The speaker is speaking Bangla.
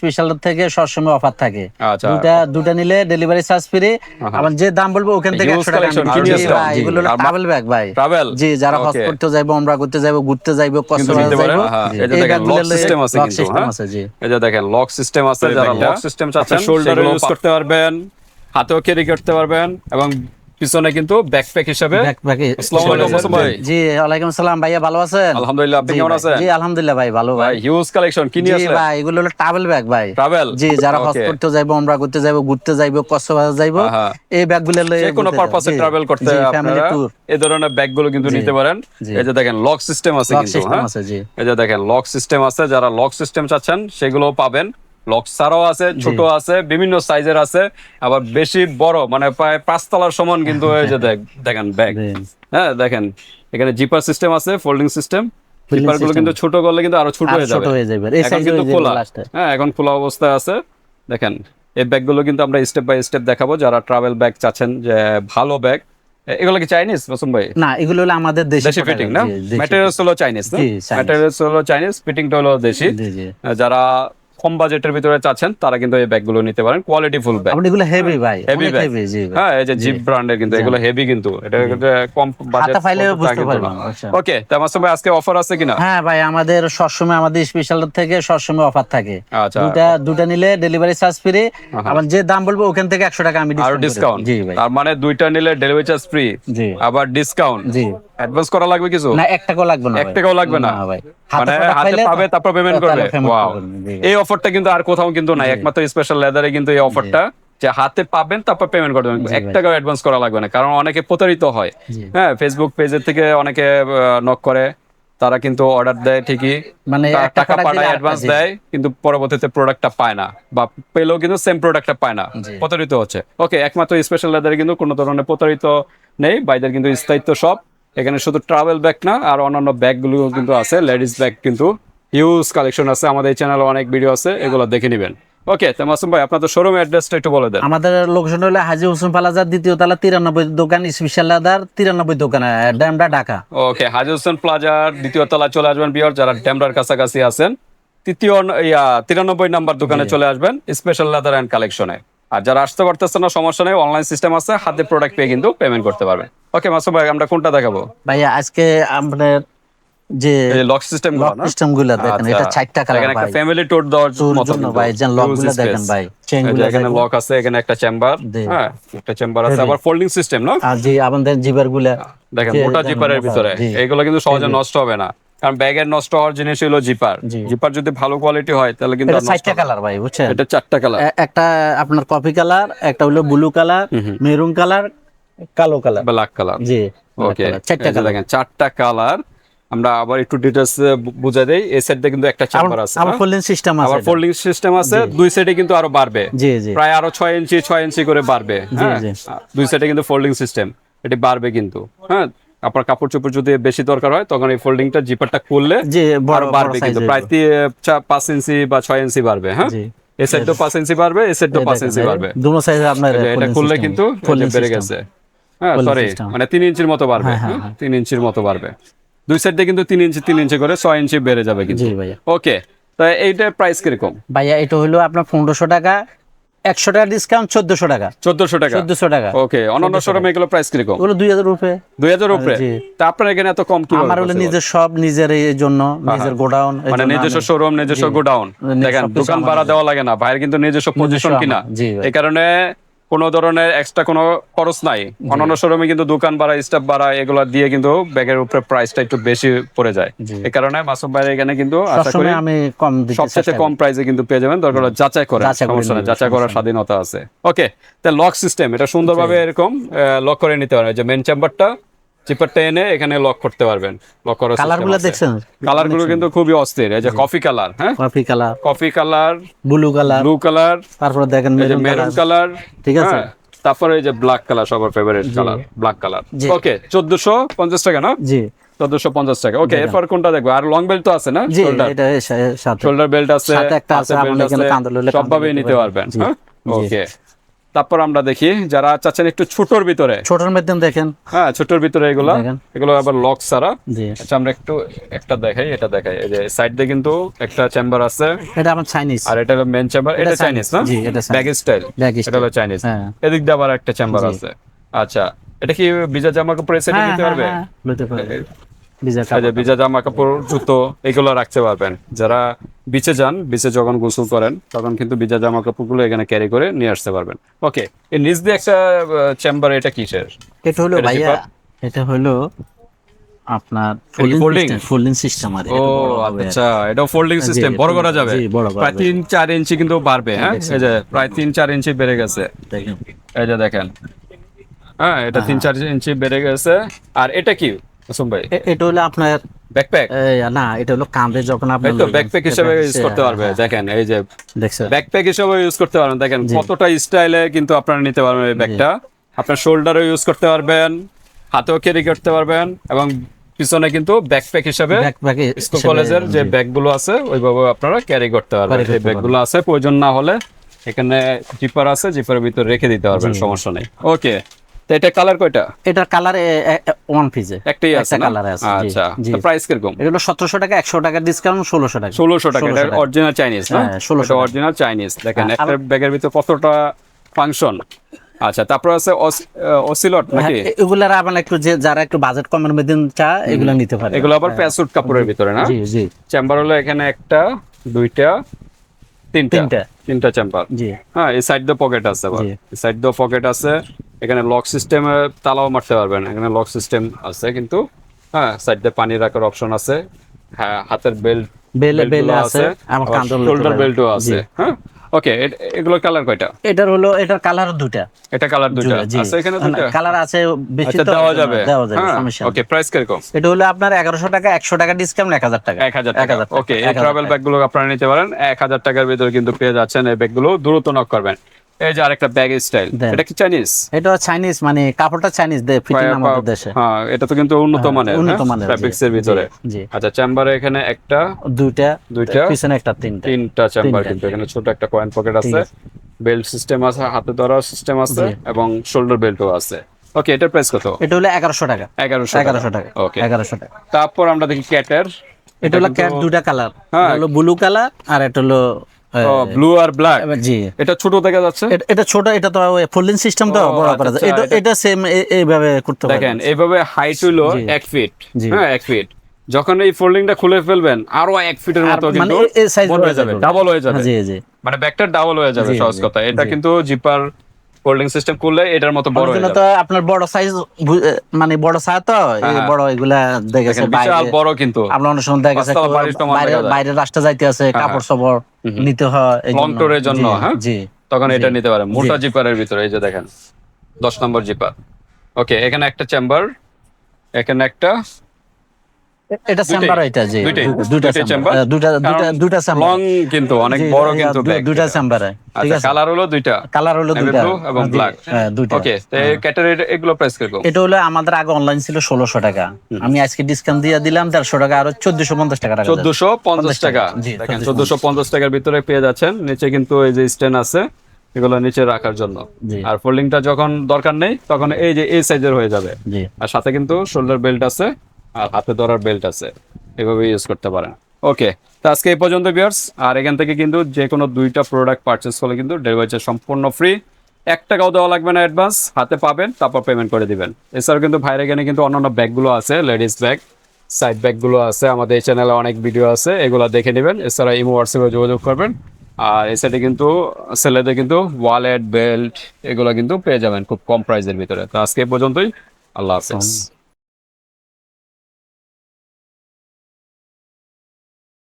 স্পেশাল থেকে সবসময় অফার থাকে। আচ্ছা, দুটা নিলে ডেলিভারি চার্জ ফ্রি। আবার যে দাম বলবো ওখান থেকে 100 টাকা এগুলো হলো ট্রাভেল ব্যাগ ভাই। ট্রাভেল জি, যারা হজ করতে যাইবো, উমরা করতে যাইবো, ঘুরতে যাইবো, কক্সবাজার যাইবো, এই যে দেখেন লক সিস্টেম আছে কিন্তু, জি এই যে দেখেন লক সিস্টেম আছে, যারা লক সিস্টেম চাচ্ছেন শোল্ডারে ইউজ করতে পারবেন, হাতেও ক্যারি করতে পারবেন এবং পিছনে কিন্তু ব্যাকপ্যাক হিসেবে। আসসালামু আলাইকুম মুসলিম ভাই। জি ওয়ালাইকুম আসসালাম ভাইয়া, ভালো আছেন? আলহামদুলিল্লাহ, আপনি কেমন আছেন? জি আলহামদুলিল্লাহ ভাই, ভালো ভাই। হিউজ কালেকশন কি নিয়ে আসলেন? জি ভাই, এগুলো হলো ট্রাভেল ব্যাগ ভাই। ট্রাভেল, জি, যারা হজ করতে যাইবো, উমরা করতে যাইবো, ঘুরতে যাইবো, কক্সবাজার যাইবো, এই ব্যাগগুলো যে কোনো পারপাসে ট্রাভেল করতে আপনারা এই ধরনের ব্যাগগুলো কিন্তু নিতে পারেন। এই যে দেখেন লক সিস্টেম আছে কিন্তু, এই যে দেখেন লক সিস্টেম আছে, যারা লক সিস্টেম চাচ্ছেন সেগুলো পাবেন। লক ছাড়াও আছে, ছোট আছে, বিভিন্ন সাইজের আছে, আবার বেশি বড় মানে প্রায় 5 তলার সমান কিন্তু। এই যে দেখেন ব্যাগ, হ্যাঁ দেখেন এখানে জিপার সিস্টেম আছে, ফোল্ডিং সিস্টেম। জিপার গুলো কিন্তু ছোট করলে কিন্তু আরো ছোট হয়ে যাবে। এখন কিন্তু খোলা, হ্যাঁ এখন খোলা অবস্থায় আছে। দেখেন এই ব্যাগগুলো কিন্তু আমরা স্টেপ বাই স্টেপ দেখাবো। যারা ট্রাভেল ব্যাগ চাচ্ছেন, যে ভালো ব্যাগ, এগুলো কি চাইনিজ মাসুম ভাই? না, এগুলো হলো আমাদের দেশি ফিটিং না, ম্যাটেরিয়ালস হলো চাইনিজ না, ম্যাটেরিয়ালস হলো চাইনিজ, ফিটিংটা হলো দেশি। যারা কম বাজেটের ভিতরে চাচ্ছেন তারা কিন্তু এই ব্যাগগুলো নিতে পারেন, কোয়ালিটি ফুল ব্যাগ। এগুলো হেভি ভাই, হেভি ব্যাগ। হ্যাঁ এই যে জিপ ব্র্যান্ডের কিন্তু এগুলো হেভি, কিন্তু এটা কম বাজেট বুঝতে পারবেন। ওকে, তা মাসুম ভাই আজকে অফার আছে কিনা? হ্যাঁ ভাই, আমাদের সবসময় আমাদের স্পেশাল থেকে সবসময় অফার থাকে। আচ্ছা, দুটা নিলে ডেলিভারি চার্জ ফ্রি। আবার যে দাম বলবো ওখান থেকে 100 টাকা আমি ডিসকাউন্ট। জি ভাই, তার মানে দুইটা নিলে ডেলিভারি চার্জ ফ্রি, আবার ডিসকাউন্ট। জি, অ্যাডভান্স করা লাগবে কিছু? না, 1 টাকাও লাগবে না। 1 টাকাও লাগবে না ভাই, মানে হাতে পাবে তারপর পেমেন্ট করবে। ওয়াও, এই অফারটা কিন্তু আর কোথাও কিন্তু নাই, একমাত্র স্পেশাল লেদারে কিন্তু এই অফারটা, যে হাতে পাবেন তারপর পেমেন্ট করবেন, 1 টাকাও অ্যাডভান্স করা লাগবে না। কারণ অনেকে প্রতারিত হয়, হ্যাঁ ফেসবুক পেজের থেকে অনেকে নক করে, তারা কিন্তু অর্ডার দেয় ঠিকই, মানে টাকা পাঠায়, অ্যাডভান্স দেয়, কিন্তু পরবর্তীতে প্রোডাক্টটা পায় না, বা পেলেও কিন্তু সেম প্রোডাক্টটা পায় না, প্রতারিত হচ্ছে। ওকে, একমাত্র স্পেশাল লেদারে কিন্তু কোনো ধরনের প্রতারিত নেই, বাইদের কিন্তু স্থায়িত্ব সব। এখানে শুধু ট্রাভেল ব্যাগ না, আর অন্যান্য ব্যাগগুলো কিন্তু আছে, লেডিস ব্যাগ কিন্তু হিউজ কালেকশন আছে। আমাদের এই চ্যানেলে অনেক ভিডিও আছে, এগুলো দেখে নেবেন। ওকে, তো মাসুম ভাই আপনাদের শোরুম অ্যাড্রেসটা একটু বলে দেন। আমাদের লোকেশন হলো হাজী হোসেন প্লাজা, 2য় তলা, 93 দোকান, স্পেশাল লেদার, 93 দোকান, ড্যামরা, ঢাকা। ওকে, হাজী হোসেন প্লাজার 2য় তলা চলে আসবেন বিয়ার, যারা ড্যামরার কাছাকাছি আছেন 93 নাম্বার দোকানে চলে আসবেন, স্পেশাল লেদার এন্ড কালেকশনে। আর যারা আসতে পারতেছেন না, সমস্যা নেই, অনলাইন সিস্টেম আছে, হাতে প্রোডাক্ট পেয়ে কিন্তু পেমেন্ট করতে পারবেন। ওকে মাসুম ভাই, আমরা কোনটা দেখাবো? ভাইয়া আজকে আপনার যে লক সিস্টেম গুলো দেখেন, এটা 4টা কালার ভাই, একটা ফ্যামিলি ট্যুর দেওয়ার জন্য ভাই, যেন লক গুলো দেখেন ভাই, এখানে লক আছে, এখানে একটা চেম্বার, হ্যাঁ একটা চেম্বার আছে, আবার ফোল্ডিং সিস্টেম না। আর জি, আমাদের জিপার গুলো দেখেন, মোটা জিপারের ভিতরে, এগুলো কিন্তু সহজে নষ্ট হবে না, কারণ ব্যাগের নষ্ট হওয়ার জিনিস হলো জিপার। জিপার যদি ভালো কোয়ালিটি হয় তাহলে কিন্তু এটা 4টা কালার ভাই, বুঝছেন? এটা 4টা কালার, একটা আপনার কফি কালার, একটা হলো ব্লু কালার, মেরুন কালার, কালো কালার, ব্ল্যাক কালার। জি ওকে, 4টা কালার, দেখেন 4টা কালার। আমরা আবার একটু ডিটেইলস বুঝাই দেই। এই সাইডে কিন্তু একটা চেম্বার আছে, আবার ফোল্ডিং সিস্টেম আছে, আবার ফোল্ডিং সিস্টেম আছে, দুই সাইডে কিন্তু আরো বাড়বে, জি জি, প্রায় আরো 6 ইঞ্চি করে বাড়বে, হ্যাঁ দুই সাইডে কিন্তু ফোল্ডিং সিস্টেম, এটি বাড়বে কিন্তু। হ্যাঁ, আপনার কাপড় চোপড় যদি বেশি দরকার হয় তখন এই ফোল্ডিংটা জিপারটা খুললে আরো বাড়বে, কিন্তু প্রায় 5 ইঞ্চি বা 6 ইঞ্চি বাড়বে। হ্যাঁ, এই সাইডও 5 ইঞ্চি বাড়বে, এই সাইডও 5 ইঞ্চি বাড়বে, দুটো সাইজে আপনার এটা খুললে কিন্তু বেড়ে গেছে। হ্যাঁ সরি, মানে 3 ইঞ্চির মতো বাড়বে, 3 ইঞ্চির মতো বাড়বে, দুই সাইডে কিন্তু 3 ইঞ্চি করে 6 ইঞ্চি বেড়ে যাবে কিন্তু। ওকে, তো এইটার প্রাইস কিরকম ভাইয়া? এটা হলো আপনার 1500 টাকা, 100 টাকা ডিসকাউন্ট, 1400 টাকা। 1400 টাকা। ওকে, অন্যান্য শোরুমে এগুলো প্রাইস কিরকম? ওগুলো 2000 উপরে। 2000 উপরে? তা আপনার এখানে এত কম কি? আমার হলো নিজের সব, নিজের এই জন্য নিজের গোডাউন, মানে নিজস্ব শোরুম, নিজস্ব গোডাউন। দেখেন, দোকান ভাড়া দেওয়া লাগে না, ভাইয়ের কিন্তু নিজস্ব পজিশন কিনা, এই কারণে কোনো ধরনের এক্সট্রা কোনো খরচ নাই। অন্যান্য শোরুমে কিন্তু দোকান ভাড়া, স্টাফ ভাড়া এগুলো দিয়ে কিন্তু ব্যাগের উপরে প্রাইসটা একটু বেশি পড়ে যায়। এই কারণে মাসুম ভাইয়ের এখানে কিন্তু আশা করি আমি কম দিতে, সবচেয়ে কম প্রাইসে কিন্তু পেয়ে যাবেন। দরকার হলে যাচাই করে, সমস্যা নেই, যাচাই করার স্বাধীনতা আছে। ওকে, তাহলে লক সিস্টেম এটা সুন্দরভাবে এরকম লক করে নিতে পারবেন। যে মেইন চেম্বারটা, জিপারটা এনে এখানে লক করতে পারবেন। লক করার কালারগুলো দেখছেন? কালারগুলো কিন্তু খুবই অস্থির। এই যে কফি কালার, হ্যাঁ কফি কালার, ব্লু কালার, তারপরে দেখেন মেরুন কালার, ঠিক আছে, তারপরে এই যে ব্ল্যাক কালার, সবার ফেভারিট কালার ব্ল্যাক কালার। ওকে, 1450 টাকা না? জি, 1450 টাকা। ওকে, এরপর কোনটা দেখবো? আর লং বেল্ট তো আছে না? শোল্ডার বেল্ট আছে, সবভাবে নিতে পারবেন। হ্যাঁ ওকে, তারপর আমরা দেখি যারা চাচ্ছেন একটু ছোটর ভিতরে, ছোটর মধ্যে দেখেন, হ্যাঁ ছোটর ভিতরে এগুলো দেখেন। এগুলো আবার লক ছাড়া। জি আচ্ছা আমরা একটু একটা দেখাই, এটা দেখাই। এই যে সাইড দিয়ে কিন্তু একটা চেম্বার আছে, এটা আমার চাইনিজ, আর এটা হলো মেন চেম্বার। এটা চাইনিজ না? জি এটা ব্যাগ স্টাইল, ব্যাগ এটা হলো চাইনিজ। হ্যাঁ এদিক দিয়ে আবার একটা চেম্বার আছে। আচ্ছা এটা কি ভিজা জামা কাপড় সেটে নিতে পারবে? বলতে পারবে, ভিজা এই যে ভিজা জামা কাপড়, জুতো এগুলো রাখতে পারবেন। যারা বিচে যান, বিচে যখন গোসল করেন তখন কিন্তু ভিজা জামা কাপড়গুলো এখানে ক্যারি করে নিয়ে আসতে পারবেন। ওকে, এর নিচ দিয়ে একটা চেম্বার, এটা কিসের? এটা হলো এটা ভাইয়া, জিপার? এটা হলো আপনার folding? Folding system. আর ও আচ্ছা, এটা ফোল্ডিং সিস্টেম, বড় করা যাবে। জি বড় করা প্রায় যাবে। 3-4 ইঞ্চি কিন্তু বাড়বে। হ্যাঁ এই যে প্রায় 3-4 ইঞ্চি বেড়ে গেছে। দেখেন এই যে দেখেন, হ্যাঁ এটা 3-4 ইঞ্চি বেড়ে গেছে। আর এটা কি আসম ভাই? এটা হলো আপনার ব্যাকপ্যাক? না, এটা হলো কাঁধে যখন আপনি এই তো ব্যাকপ্যাক হিসেবে ইউজ করতে পারবে। দেখেন এই যে দেখছেন, ব্যাকপ্যাক হিসেবে ইউজ করতে পারবেন। দেখেন কতটা স্টাইলে কিন্তু আপনারা নিতে পারবেন এই ব্যাগটা। আপনার শোল্ডারে ইউজ করতে পারবেন, হাতেও ক্যারি করতে পারবেন, এবং পিছনে কিন্তু ব্যাকপ্যাক হিসেবে ব্যাকপ্যাকে স্কুল কলেজের যে ব্যাগগুলো আছে ওইভাবে আপনারা ক্যারি করতে পারবেন। এই ব্যাগগুলো আছে, প্রয়োজন না হলে এখানে জিপার আছে, জিপারের ভিতরে রেখে দিতে পারবেন, সমস্যা নেই। ওকে, তো এটা কালার কয়টা? এটার কালার ওয়ান পিসে একটাই আছে না? কালার আছে। আচ্ছা, তো প্রাইস কিরকম? এটা হলো 1700 টাকা, 100 টাকা ডিসকাউন্ট, 1600 টাকা। 1600 টাকা। এটা অরিজিনাল চাইনিজ না? হ্যাঁ, 1600 এটা অরিজিনাল চাইনিজ। দেখেন একটা ব্যাগের ভিতরে কতটা ফাংশন। আচ্ছা, তারপর আছে অসিলট নাকি? এগুলার আবার একটু যে যারা একটু বাজেট কমের মধ্যে চা, এগুলো নিতে পারে। এগুলো আবার প্যাসুট কাপড়ের ভিতরে না? জি জি। চেম্বার হলো এখানে একটা, দুইটা, তিনটা চেম্বার। জি হ্যাঁ, এই সাইড দিয়ে পকেট আছে, আবার এই সাইড দিয়ে পকেট আছে। এখানে লক সিস্টেমে তালাও মারতে পারবেন, এখানে লক সিস্টেম আছে কিন্তু। হ্যাঁ, সাইড দিয়ে পানি রাখার অপশন আছে। হ্যাঁ, হাতের বেল্ট আছে, আমার কাঁধের শোল্ডার বেল্টও আছে। হ্যাঁ, ওকে, এগুলো কালার কয়টা? এটার কালার দুটা। এটা কালার দুটো আছে, এখানে দুটো কালার আছে বেশি, আচ্ছা তো দেওয়া যাবে। হ্যাঁ, সমস্যা নেই। ওকে, প্রাইস কিরকম? এটা হলো আপনার 1100 টাকা, 100 টাকা ডিসকাউন্ট, 1000 টাকা। 1000 টাকা। ওকে, এই ট্রাভেল ব্যাগগুলো আপনারা নিতে পারেন 1000 টাকার ভিতরে কিন্তু পেয়ে যাচ্ছেন এই ব্যাগগুলো। দ্রুত নক করবেন। এই যে আরেকটা ব্যাগ স্টাইল, এটা কি চাইনিজ? এটা চাইনিজ, মানে কাপড়টা চাইনিজ দে ফিটিং আমাদের দেশে। হ্যাঁ, এটা তো কিন্তু উন্নত মানের, উন্নত মানের ফ্যাব্রিক্স এর ভিতরে। জি। আচ্ছা, চেম্বারে এখানে একটা, দুইটা, দুইটা, পিছনে একটা, তিনটা চেম্বার কিন্তু। এখানে ছোট একটা কয়েন পকেট আছে, বেল্ট সিস্টেম আছে, হাতে ধরার সিস্টেম আছে, এবং শোল্ডার বেল্টও আছে। ওকে, এটার প্রাইস কত? এটা হলো 1100 টাকা। 1100 টাকা। ওকে, 1100 টাকা। তারপর আমরা দেখি ক্যাটের। এটা হলো ক্যাট, দুটা কালার, হ্যাঁ, হলো ব্লু কালার আর এটা হলো ব্লু আর ব্ল্যাক। জি, এটা ছোট দেখা যাচ্ছে। এটা ছোট, এটা তো ফোল্ডিং সিস্টেম, তো বড় করা যায়। এটা সেম এইভাবে করতে পারবেন। দেখেন এইভাবে হাইট হইলো 1 ফিট। হ্যাঁ, 1 ফিট। যখন এই ফোল্ডিংটা খুলে ফেলবেন আরো 1 ফিটের মতো কিন্তু বড় হয়ে যাবে, ডাবল হয়ে যাবে। জি জি, মানে ব্যাগটা ডাবল হয়ে যাবে, সহজ কথা। এটা কিন্তু জিপার ফোল্ডিং সিস্টেম করলে এটার মতো বড় হয়ে যাবে। তো আপনার বড় সাইজ, মানে বড় সাইজ, তো এই বড় এগুলা দেখেছে বিশাল বড় কিন্তু। আপনার অনেক সময় দেখা গেছে বাইরে রাস্তা যাইতে আছে, কাপড় সবর নিতে হয় লং ট্যুরের জন্য। হ্যাঁ, জি, তখন এটা নিতে পারেন মোটা জিপারের ভিতরে। এই যে দেখেন 10 নম্বর জিপার। ওকে, এখানে একটা চেম্বার, এখানে একটা, এটা চেম্বার, এটা জি, দুইটা চেম্বার, দুইটা চেম্বার লং কিন্তু অনেক বড় কিন্তু ব্যাগ। দুইটা চেম্বার। ঠিক আছে, কালার হলো দুইটা, কালার হলো দুইটা, ব্লু এবং ব্ল্যাক। দুইটা। ওকে, তো এই ক্যাটাগরি এগুলো প্রাইস কিরকম? এটা হলো আমাদের আগে অনলাইন ছিল 1600 টাকা, আমি আজকে ডিসকাউন্ট দিয়ে দিলাম 150 টাকা, আর 1450 টাকা। 1450 টাকা। দেখেন 1450 টাকার ভিতরে পেয়ে যাচ্ছেন। নিচে কিন্তু এই যে স্ট্যান্ড আছে, এগুলো নিচে রাখার জন্য। আর ফোল্ডিংটা যখন দরকার নেই তখন এই যে এই সাইজের হয়ে যাবে। আর সাথে কিন্তু শোল্ডার বেল্ট আছে, আর হাতে ধরার বেল্ট আছে, এভাবে ইউজ করতে পারেন। ওকে, তো আজকে এই পর্যন্ত ভিউয়ার্স। আর এখান থেকে কিন্তু যে কোনো 2টা প্রোডাক্ট পারচেস করলে কিন্তু ডেলিভারি চার্জ সম্পূর্ণ ফ্রি, 1 টাকাও দেওয়া লাগবে না অ্যাডভান্স, হাতে পাবেন, তারপর পেমেন্ট করে দিবেন। এছাড়াও কিন্তু ভাইয়ের এখানে কিন্তু অন্যান্য ব্যাগগুলো আছে, লেডিস ব্যাগ, সাইড ব্যাগগুলো আছে, আমাদের এই চ্যানেলে অনেক ভিডিও আছে, এগুলো দেখে নেবেন। এছাড়া ইমো হোয়াটসঅ্যাপে যোগাযোগ করবেন। আর এই সাইডে কিন্তু ছেলেদের কিন্তু ওয়ালেট, বেল্ট এগুলো কিন্তু পেয়ে যাবেন খুব কম প্রাইসের ভিতরে। তো আজকে এই পর্যন্তই, আল্লাহ হাফেজ।